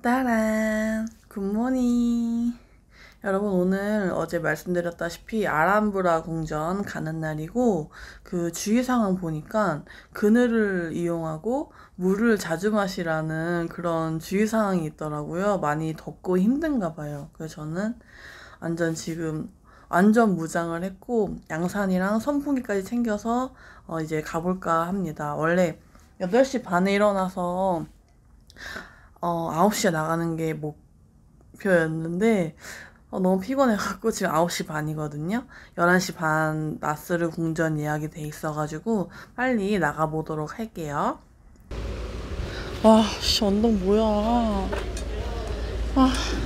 따란 굿모닝. 여러분, 오늘 어제 말씀드렸다시피 아람브라 궁전 가는 날이고, 그 주의사항 보니까 그늘을 이용하고 물을 자주 마시라는 그런 주의사항이 있더라고요. 많이 덥고 힘든가 봐요. 그래서 저는 지금 완전 무장을 했고 양산이랑 선풍기까지 챙겨서 이제 가볼까 합니다. 원래 8시 반에 일어나서 9시에 나가는 게 목표였는데 너무 피곤해갖고 지금 9시 반이거든요. 11시 반 나스르 궁전 예약이 돼 있어가지고 빨리 나가보도록 할게요. 와, 씨, 언덕 뭐야.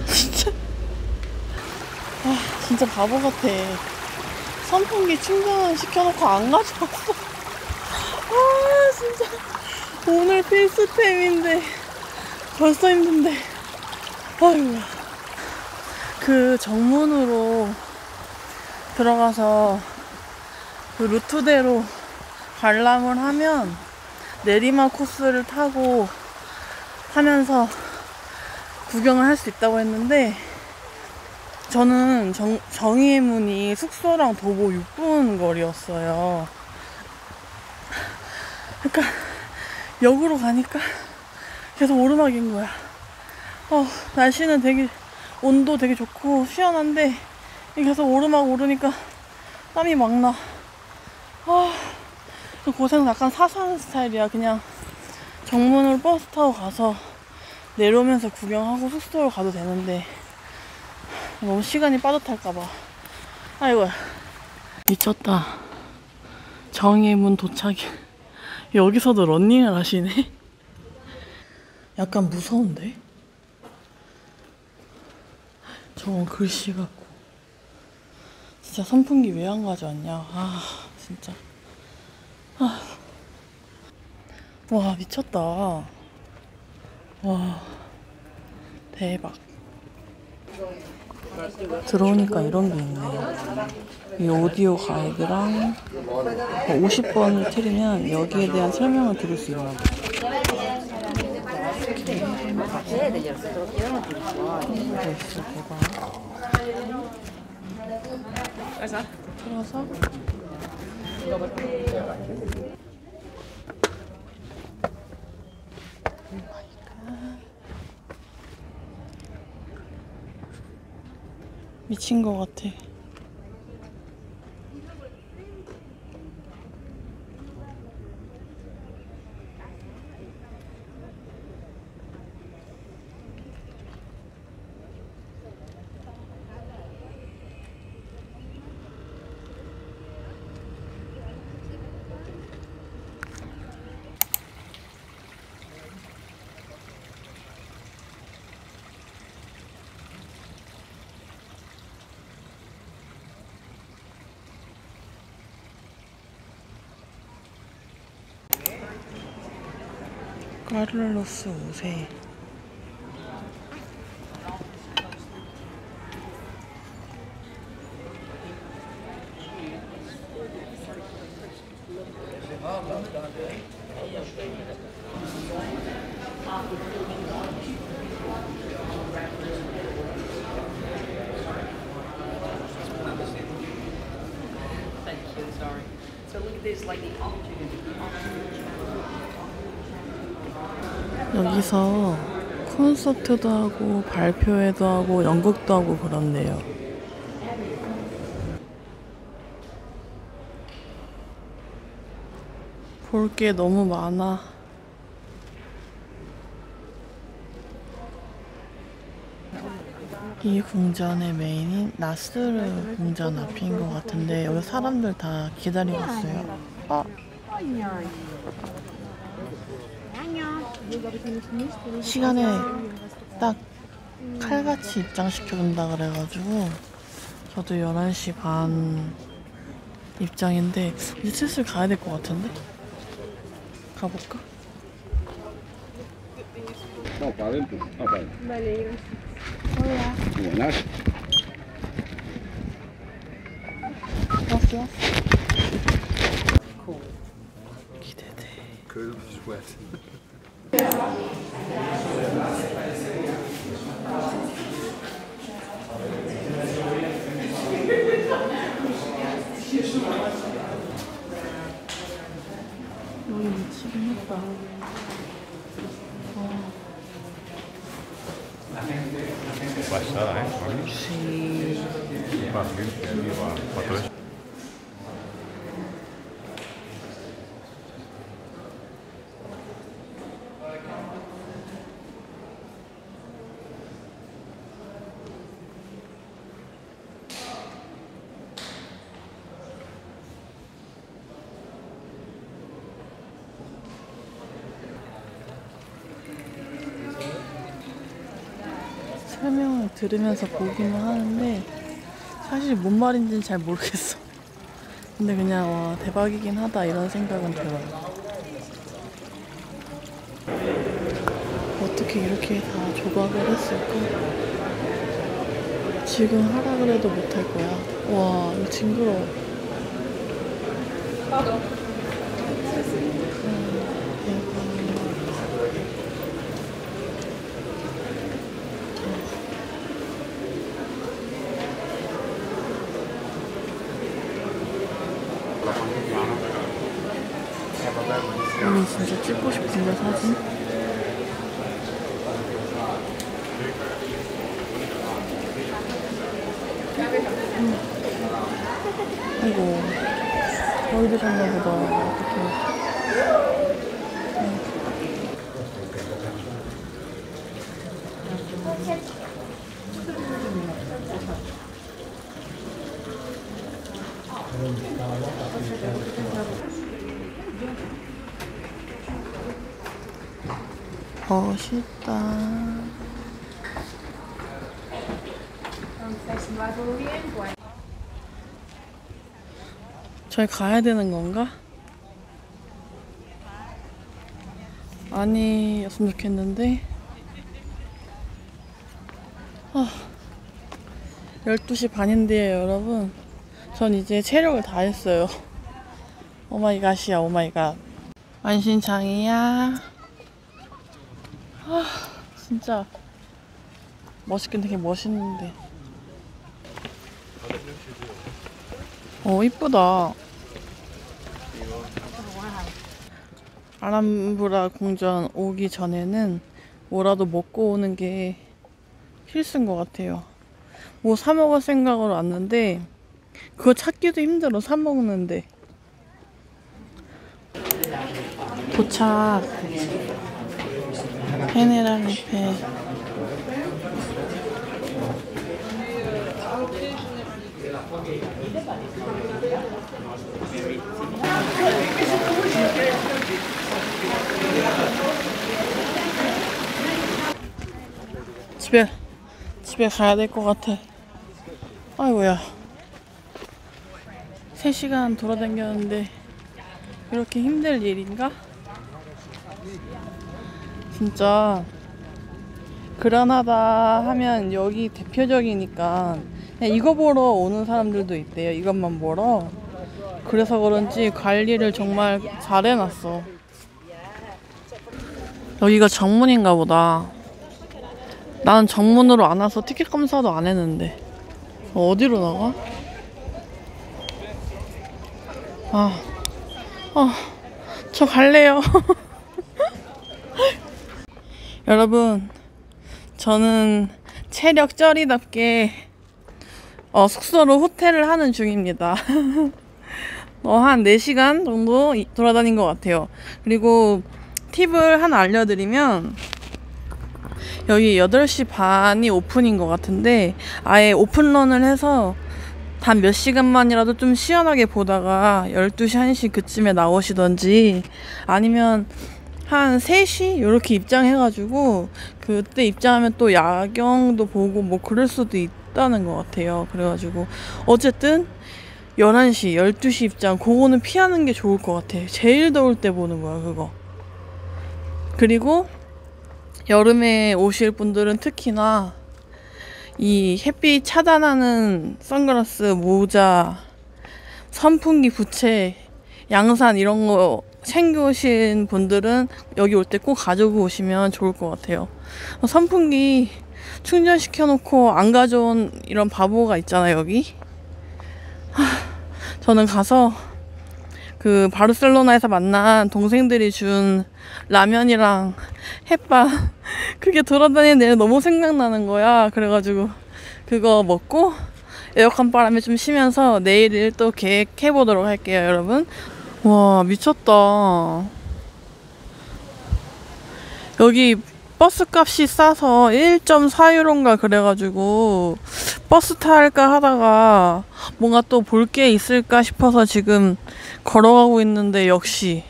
진짜. 진짜 바보 같아. 선풍기 충전 시켜놓고 안 가져왔어. 진짜. 오늘 필수템인데. 벌써 힘든데. 아이고야. 그 정문으로 들어가서 그 루트대로 관람을 하면 내리막 코스를 타고 하면서 구경을 할 수 있다고 했는데 저는 정의문이 숙소랑 도보 6분 거리였어요. 그러니까 역으로 가니까 계속 오르막인 거야. 날씨는 온도 되게 좋고 시원한데 계속 오르막 오르니까 땀이 막 나. 고생 약간 사소한 스타일이야. 그냥 정문으로 버스 타고 가서 내려오면서 구경하고 숙소로 가도 되는데 너무 시간이 빠듯할까봐. 아이고야. 미쳤다. 정의문 도착이. 여기서도 런닝을 하시네? 약간 무서운데? 저건 글씨 같고. 진짜 선풍기 왜 안 가져왔냐. 진짜. 와, 미쳤다. 와, 대박. 들어오니까 이런 게 있네. 이 오디오 가이드랑 50번을 틀으면 여기에 대한 설명을 들을 수 있나 봐. 있어, 대박. 틀어서 미친 것 같아. 카를로스 5세. 여기서 콘서트도 하고 발표회도 하고 연극도 하고 그렇네요. 볼 게 너무 많아. 이 궁전의 메인인 나스르 궁전 앞인 것 같은데 여기 사람들 다 기다리고 있어요. 시간에 딱 칼같이 입장시켜준다 그래가지고 저도 11시 반 입장인데 이제 슬슬 가야 될 것 같은데? 가볼까? 기대돼. Baixada, ¿eh? Sí. Más limpia, viva, para todo eso. 설명을 들으면서 보기는 하는데 사실 뭔 말인지는 잘 모르겠어. 근데 그냥 와 대박이긴 하다 이런 생각은 들어요. 어떻게 이렇게 다 조각을 했을까? 지금 하라 그래도 못할 거야. 와 이거 징그러워. 오늘 진짜 찍고 싶은데 사진? 아이고 거의 드셨나 보다. 어떡해. 멋있다. 저희 가야 되는 건가? 아니었으면 좋겠는데. 12시 반인데요 여러분. 전 이제 체력을 다 했어요. 오마이갓이야 오마이갓. 만신창이야. 진짜 멋있긴 되게 멋있는데. 이쁘다. 아람브라 궁전 오기 전에는 뭐라도 먹고 오는 게 필수인 것 같아요. 뭐 사 먹을 생각으로 왔는데 그거 찾기도 힘들어. 사 먹는데. 도착. 페네랄리페. 집에 가야 될 것 같아. 아이고야. 3시간 돌아다녔는데 이렇게 힘들 일인가? 진짜 그라나다 하면 여기 대표적이니까 그냥 이거 보러 오는 사람들도 있대요. 이것만 보러. 그래서 그런지 관리를 정말 잘 해놨어. 여기가 정문인가 보다. 나는 정문으로 안 와서 티켓 검사도 안 했는데. 어디로 나가? 저 갈래요. 여러분, 저는 체력 쩌리답게 숙소로 호텔을 하는 중입니다. 한 4시간 정도 돌아다닌 것 같아요. 그리고 팁을 하나 알려드리면, 여기 8시 반이 오픈인 것 같은데 아예 오픈런을 해서 단 몇 시간만이라도 좀 시원하게 보다가 12시, 1시 그쯤에 나오시던지, 아니면 한 3시 이렇게 입장해가지고 그때 입장하면 또 야경도 보고 뭐 그럴 수도 있다는 것 같아요. 그래가지고 어쨌든 11시, 12시 입장, 그거는 피하는 게 좋을 것 같아. 제일 더울 때 보는 거야 그거. 그리고 여름에 오실 분들은 특히나 이 햇빛 차단하는 선글라스, 모자, 선풍기, 부채, 양산 이런 거 챙겨오신 분들은 여기 올 때 꼭 가지고 오시면 좋을 것 같아요. 선풍기 충전시켜 놓고 안 가져온 이런 바보가 있잖아요 여기. 저는 가서 그 바르셀로나에서 만난 동생들이 준 라면이랑 햇반 그게 돌아다니는 내내 너무 생각나는 거야. 그래가지고 그거 먹고 에어컨 바람에 좀 쉬면서 내일을 또 계획해 보도록 할게요, 여러분. 와, 미쳤다. 여기 버스 값이 싸서 1.4유로인가 그래가지고 버스 탈까 하다가 뭔가 또 볼 게 있을까 싶어서 지금 걸어가고 있는데, 역시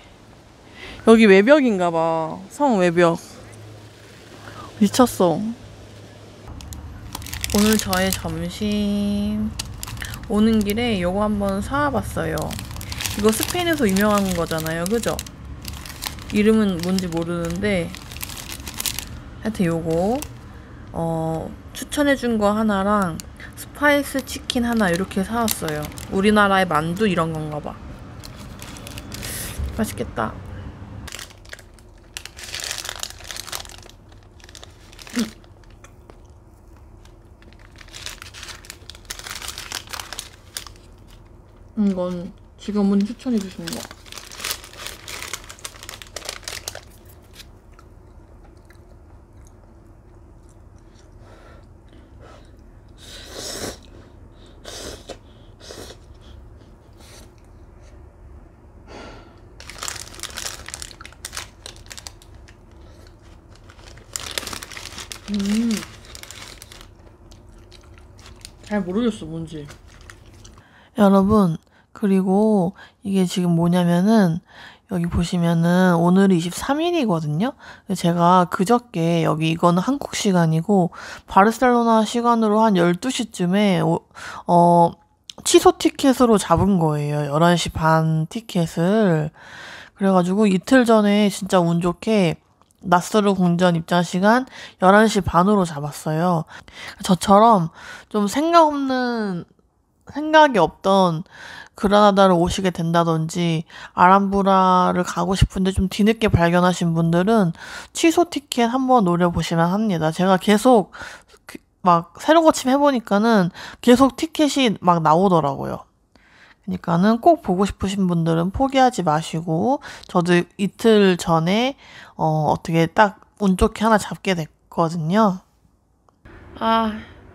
여기 외벽인가 봐. 성 외벽. 미쳤어. 오늘 저의 점심, 오는 길에 요거 한번 사와봤어요. 이거 스페인에서 유명한 거잖아요, 그죠? 이름은 뭔지 모르는데 하여튼 요거 추천해준 거 하나랑 스파이스 치킨 하나 이렇게 사왔어요. 우리나라의 만두 이런 건가 봐. 맛있겠다. 이건 지금은 추천해 주신 거. 잘 모르겠어, 뭔지. 여러분, 그리고 이게 지금 뭐냐면은 여기 보시면은 오늘이 23일이거든요. 제가 그저께 여기 이거는 한국 시간이고 바르셀로나 시간으로 한 12시쯤에 취소 티켓으로 잡은 거예요. 11시 반 티켓을. 그래가지고 이틀 전에 진짜 운 좋게 나스르 궁전 입장 시간 11시 반으로 잡았어요. 저처럼 좀 생각이 없던 그라나다를 오시게 된다든지 아람브라를 가고 싶은데 좀 뒤늦게 발견하신 분들은 취소 티켓 한번 노려보시면 합니다. 제가 계속 막 새로 고침해보니까는 계속 티켓이 막 나오더라고요. 그러니까는 꼭 보고 싶으신 분들은 포기하지 마시고, 저도 이틀 전에 어떻게 딱 운 좋게 하나 잡게 됐거든요.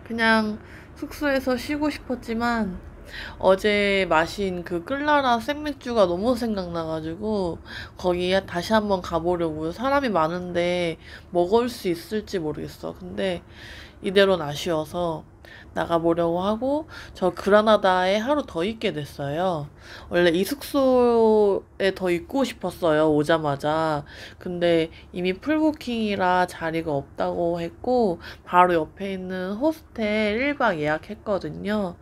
그냥 숙소에서 쉬고 싶었지만 어제 마신 그 끌라라 생맥주가 너무 생각나가지고 거기 다시 한번 가보려고요. 사람이 많은데 먹을 수 있을지 모르겠어. 근데 이대로는 아쉬워서 나가보려고 하고, 저 그라나다에 하루 더 있게 됐어요. 원래 이 숙소에 더 있고 싶었어요, 오자마자. 근데 이미 풀부킹이라 자리가 없다고 했고 바로 옆에 있는 호스텔 1박 예약했거든요.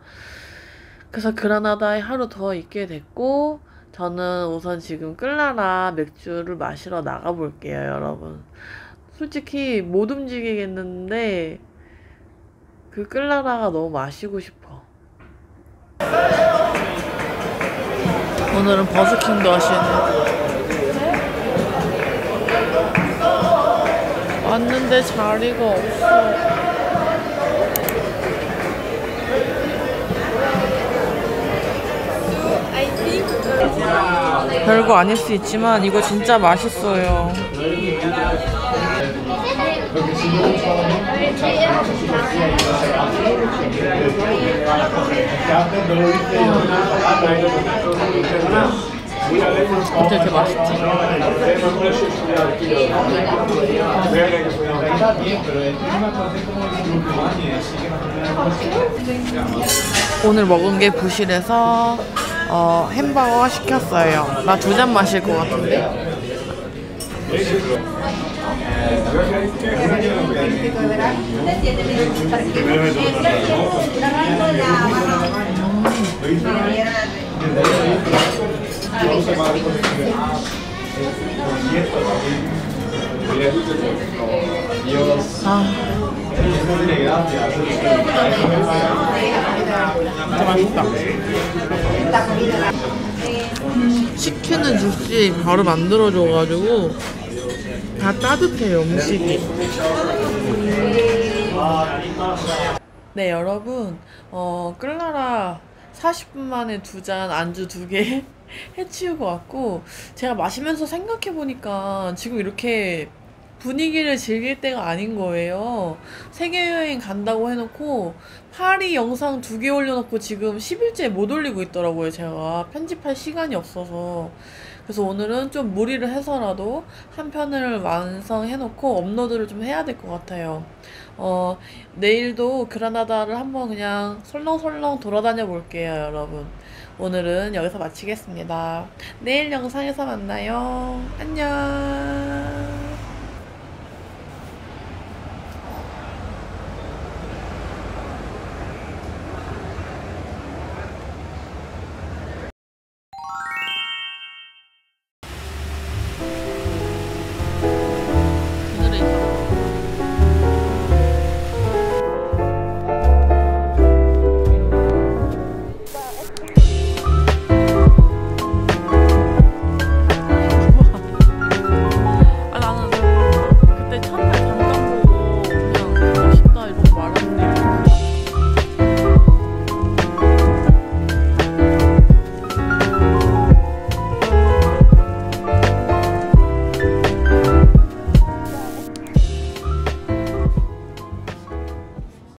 그래서 그라나다에 하루 더 있게 됐고, 저는 우선 지금 끌라라 맥주를 마시러 나가볼게요, 여러분. 솔직히 못 움직이겠는데 그 끌라라가 너무 마시고 싶어. 오늘은 버스킹도 하시네. 왔는데 자리가 없어. 별거 아닐 수 있지만 이거 진짜 맛있어요. 어떻게 이렇게 맛있지? 오늘 먹은 게 부실해서 햄버거 시켰어요. 나 2잔 마실 것 같은데? 진짜 맛있다. 시키는 즉시 바로 만들어줘가지고 다 따뜻해요, 음식이. 네, 여러분, 끌라라 40분 만에 2잔 안주 2개 해치우고 왔고, 제가 마시면서 생각해보니까 지금 이렇게 분위기를 즐길 때가 아닌 거예요. 세계여행 간다고 해놓고 파리 영상 2개 올려놓고 지금 10일째 못 올리고 있더라고요. 제가 편집할 시간이 없어서. 그래서 오늘은 좀 무리를 해서라도 한 편을 완성해놓고 업로드를 좀 해야 될 것 같아요. 내일도 그라나다를 한번 그냥 설렁설렁 돌아다녀 볼게요, 여러분. 오늘은 여기서 마치겠습니다. 내일 영상에서 만나요. 안녕.